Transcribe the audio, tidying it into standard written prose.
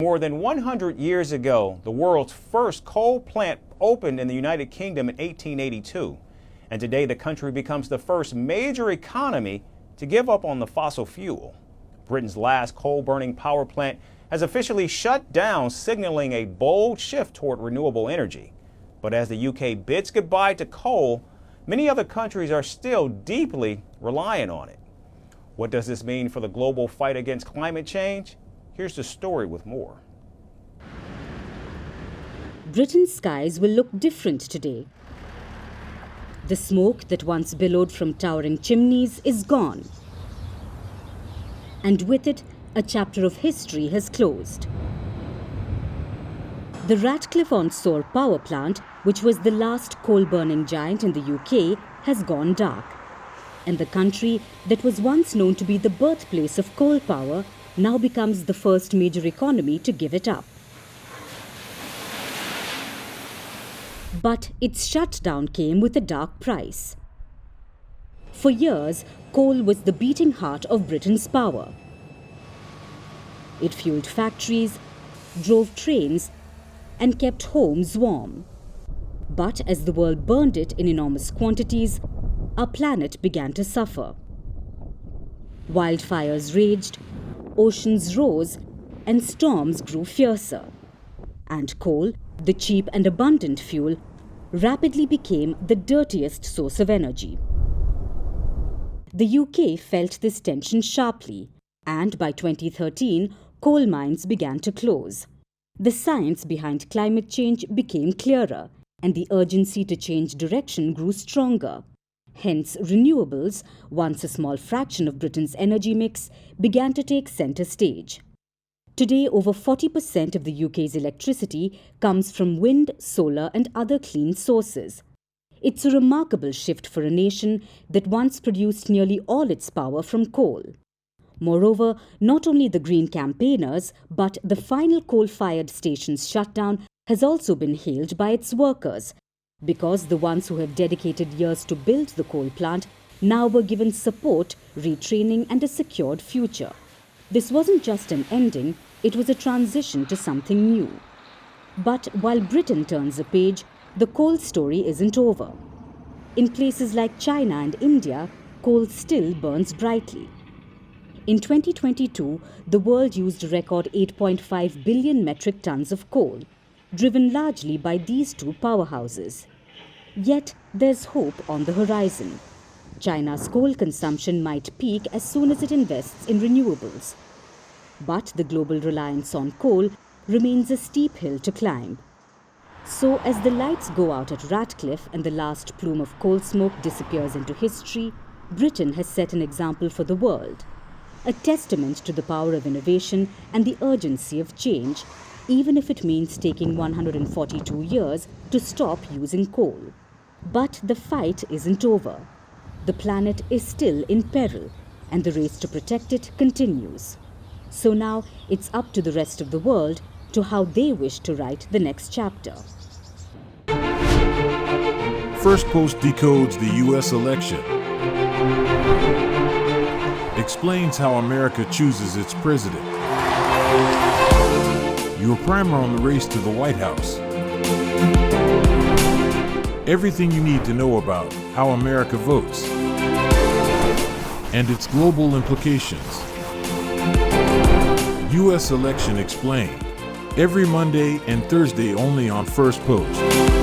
More than 100 years ago, the world's first coal plant opened in the United Kingdom in 1882. And today the country becomes the first major economy to give up on the fossil fuel. Britain's last coal-burning power plant has officially shut down, signaling a bold shift toward renewable energy. But as the UK bids goodbye to coal, many other countries are still deeply reliant on it. What does this mean for the global fight against climate change? Here's the story with more. Britain's skies will look different today. The smoke that once billowed from towering chimneys is gone. And with it, a chapter of history has closed. The Ratcliffe-on-Soar power plant, which was the last coal-burning giant in the UK, has gone dark. And the country that was once known to be the birthplace of coal power now becomes the first major economy to give it up. But its shutdown came with a dark price. For years, coal was the beating heart of Britain's power. It fueled factories, drove trains, and kept homes warm. But as the world burned it in enormous quantities, our planet began to suffer. Wildfires raged, oceans rose, and storms grew fiercer. And coal, the cheap and abundant fuel, rapidly became the dirtiest source of energy. The UK felt this tension sharply, and by 2013, coal mines began to close. The science behind climate change became clearer, and the urgency to change direction grew stronger. Hence, renewables, once a small fraction of Britain's energy mix, began to take centre stage. Today, over 40% of the UK's electricity comes from wind, solar and other clean sources. It's a remarkable shift for a nation that once produced nearly all its power from coal. Moreover, not only the Green campaigners, but the final coal-fired station's shutdown has also been hailed by its workers, because the ones who have dedicated years to build the coal plant now were given support, retraining and a secured future. This wasn't just an ending, it was a transition to something new. But while Britain turns a page, the coal story isn't over. In places like China and India, coal still burns brightly. In 2022, the world used a record 8.5 billion metric tons of coal, driven largely by these two powerhouses. Yet there's hope on the horizon. China's coal consumption might peak as soon as it invests in renewables. But the global reliance on coal remains a steep hill to climb. So as the lights go out at Ratcliffe and the last plume of coal smoke disappears into history, Britain has set an example for the world. A testament to the power of innovation and the urgency of change, even if it means taking 142 years to stop using coal. But the fight isn't over. The planet is still in peril, and the race to protect it continues. So now it's up to the rest of the world to how they wish to write the next chapter. Firstpost decodes the U.S. election. Explains how America chooses its president. Your primer on the race to the White House. Everything you need to know about how America votes and its global implications. U.S. Election Explained. Every Monday and Thursday only on Firstpost.